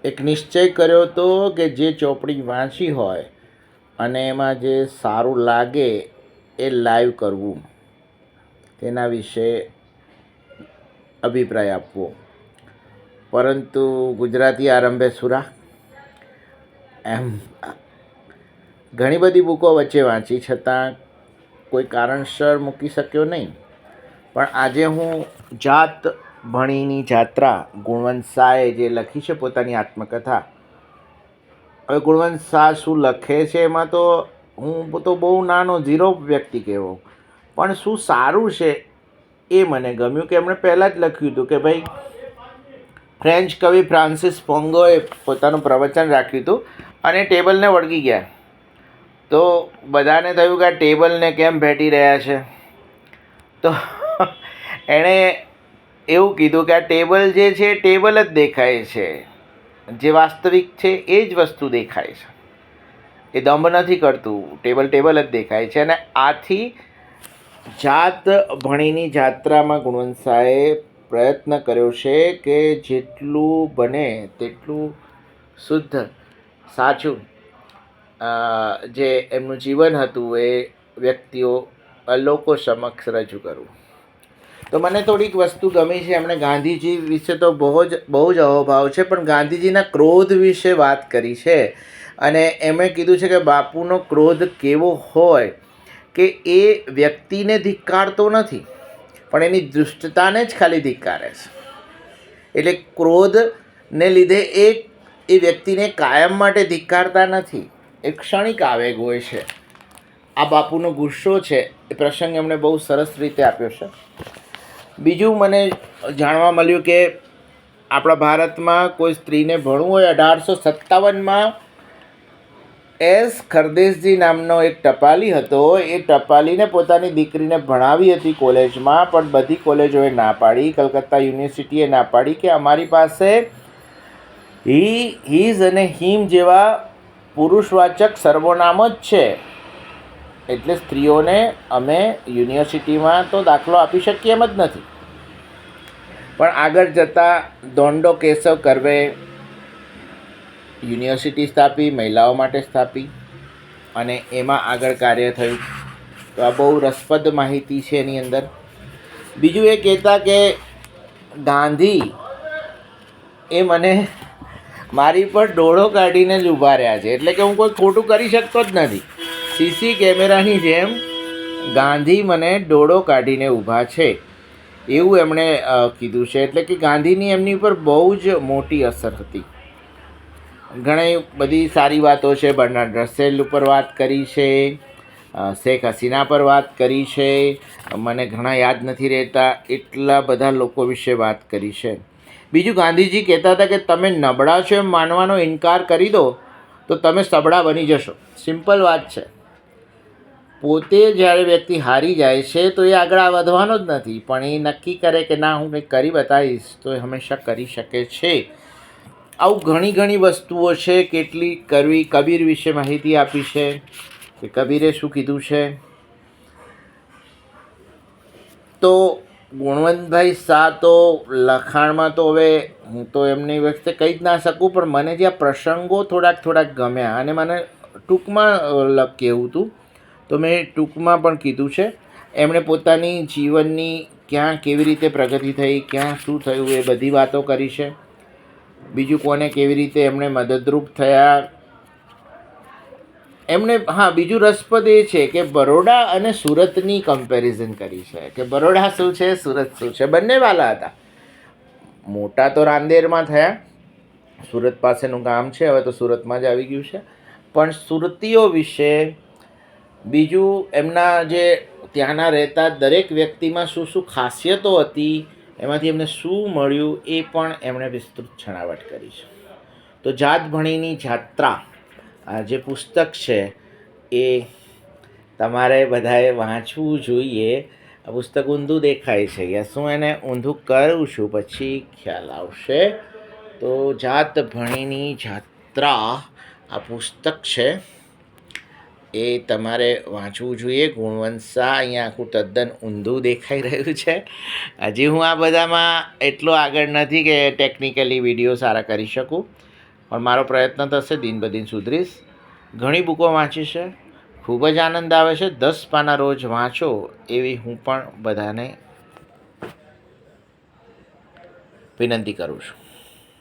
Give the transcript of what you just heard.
એક નિશ્ચય કર્યો હતો કે જે ચોપડી વાંચી હોય અને એમાં જે સારું લાગે એ લાઈવ કરવું, તેના વિશે અભિપ્રાય આપવો. પરંતુ ગુજરાતી આરંભે સુરા એમ ઘણી બધી બુકો વચ્ચે વાંચી છતાં કોઈ કારણસર મૂકી શક્યો નહીં. પણ આજે હું જાત ભણીની જાત્રા, ગુણવંત શાહે જે લખી છે પોતાની આત્મકથા. હવે ગુણવંત શાહ શું લખે છે એમાં તો હું તો બહુ નાનો ઝીરો વ્યક્તિ કહેવો, પણ શું સારું છે એ મને ગમ્યું કે એમણે પહેલાં જ લખ્યું હતું કે ભાઈ ફ્રેન્ચ કવિ ફ્રાન્સિસ પોંગોએ પોતાનું પ્રવચન રાખ્યું હતું અને ટેબલને વળગી ગયા. તો બધાને થયું કે આ ટેબલને કેમ ભેટી રહ્યા છે. તો એણે એવું કીધું કે આ ટેબલ જે છે ટેબલ જ દેખાય છે, જે વાસ્તવિક છે એ જ વસ્તુ દેખાય છે, એ દંભ નથી કરતું, ટેબલ ટેબલ જ દેખાય છે. અને આથી જાત ભણીની જાત્રામાં ગુણવંત શાહે પ્રયત્ન કર્યો છે કે જેટલું બને તેટલું શુદ્ધ સાચું જે એમનું જીવન હતું એ વ્યક્તિઓ લોકો સમક્ષ રજૂ કરવું. તો મને થોડીક વસ્તુ ગમી છે. એમણે ગાંધીજી વિશે તો બહુ જ અહોભાવ છે, પણ ગાંધીજીના ક્રોધ વિશે વાત કરી છે. અને એમણે કીધું છે કે બાપુનો ક્રોધ કેવો હોય કે એ વ્યક્તિને ધિક્કારતો નથી, પણ એની દુષ્ટતાને જ ખાલી ધિક્કારે છે. એટલે ક્રોધને લીધે એ વ્યક્તિને કાયમ માટે ધિક્કારતા નથી, એક ક્ષણિક આવેગ હોય છે. આ બાપુનો ગુસ્સો છે એ પ્રસંગ એમણે બહુ સરસ રીતે આપ્યો છે. બીજું મને જાણવા મળ્યું કે આપણા ભારતમાં કોઈ સ્ત્રીને ભણવું હોય 1857માં એસ ખરદેશજી નામનો એક ટપાલી હતો. એ ટપાલીને પોતાની દીકરીને ભણાવી હતી કોલેજમાં, પણ બધી કોલેજોએ ના પાડી. કલકત્તા યુનિવર્સિટીએ ના પાડી કે અમારી પાસે હીઝ અને હિમ જેવા પુરુષવાચક સર્વનામ જ છે, એટલે સ્ત્રીઓને અમે યુનિવર્સિટીમાં તો દાખલો આપી શકીએ એમ જ નથી. પણ આગળ જતાં દોંડો કેશવ કર્વે યુનિવર્સિટી સ્થાપી, મહિલાઓ માટે સ્થાપી અને એમાં આગળ કાર્ય થયું. તો આ બહુ રસપ્રદ માહિતી છે એની અંદર. બીજું એ કહેતા કે ગાંધી એ મને મારી પર ડોળો કાઢીને જ ઊભા રહ્યા છે, એટલે કે હું કોઈ ખોટું કરી શકતો જ નથી. સીસી કેમેરાની જેમ ગાંધી મને ડોળો કાઢીને ઊભા છે એવું એમણે કીધું છે. એટલે કે ગાંધીની એમની ઉપર બહુ જ મોટી અસર હતી. ઘણી બધી સારી વાતો છે. બર્નાર્ડ રસેલ ઉપર વાત કરી છે, શેખ હસીના પર વાત કરી છે, મને ઘણા યાદ નથી રહેતા એટલા બધા લોકો વિશે વાત કરી છે. બીજું ગાંધીજી કહેતા હતા કે તમે નબળા છો એમ માનવાનો ઇનકાર કરી દો તો તમે સબળા બની જશો. સિમ્પલ વાત છે. પોતે જ્યારે વ્યક્તિ હારી જાય છે તો એ આગળ વધવાનો જ નથી, પણ એ નક્કી કરે કે ના હું કંઈક કરી બતાવીશ તો એ હંમેશા કરી શકે છે. આવું ઘણી વસ્તુઓ છે. કેટલી કરવી. કબીર વિશે માહિતી આપી છે કે કબીરે શું કીધું છે. તો ગુણવંતભાઈ શાહ તો લખાણમાં તો હવે હું તો એમની વખતે કહી જ ના શકું, પણ મને જે આ પ્રસંગો થોડાક ગમ્યા અને મને ટૂંકમાં કહેવું હતું તો મેં ટૂંકમાં પણ કીધું છે. એમણે પોતાની જીવનની ક્યાં કેવી રીતે પ્રગતિ થઈ, ક્યાં શું થયું એ બધી વાતો કરી છે. બીજું કોને કેવી રીતે એમણે મદદરૂપ થયા એમણે. હા, બીજું રસપ્રદ એ છે કે બરોડા અને સુરતની કમ્પેરિઝન કરી છે કે બરોડા શું છે, સુરત શું છે. બંને વાલા હતા. મોટા તો રાંદેરમાં થયા, સુરત પાસેનું ગામ છે, હવે તો સુરતમાં જ આવી ગયું છે. પણ સુરતીઓ વિશે, બીજું એમના જે ત્યાંના રહેતા દરેક વ્યક્તિમાં શું શું ખાસિયતો હતી, એમાંથી એમને શું મળ્યું એ પણ એમણે વિસ્તૃત છણાવટ કરી છે. તો જાત ભણીની જાત્રા આ જે પુસ્તક છે એ તમારે બધાએ વાંચવું જોઈએ. આ પુસ્તક ઊંધું દેખાય છે, યા શું એને ઊંધું કરું છું પછી ખ્યાલ આવશે. તો જાત ભણીની જાત્રા આ પુસ્તક છે, એ તમારે વાંચવું જોઈએ. ગુણવંત શાહ અહીંયા આખું તદ્દન ઊંધું દેખાઈ રહ્યું છે. હજી હું આ બધામાં એટલો આગળ નથી કે ટેકનિકલી વિડીયો સારા કરી શકું, પણ મારો પ્રયત્ન થશે, દિન બદિન સુધરીશ. ઘણી બુકો વાંચી છે, ખૂબ જ આનંદ આવે છે. 10 પાના રોજ વાંચો એવી હું પણ બધાને વિનંતી કરું છું.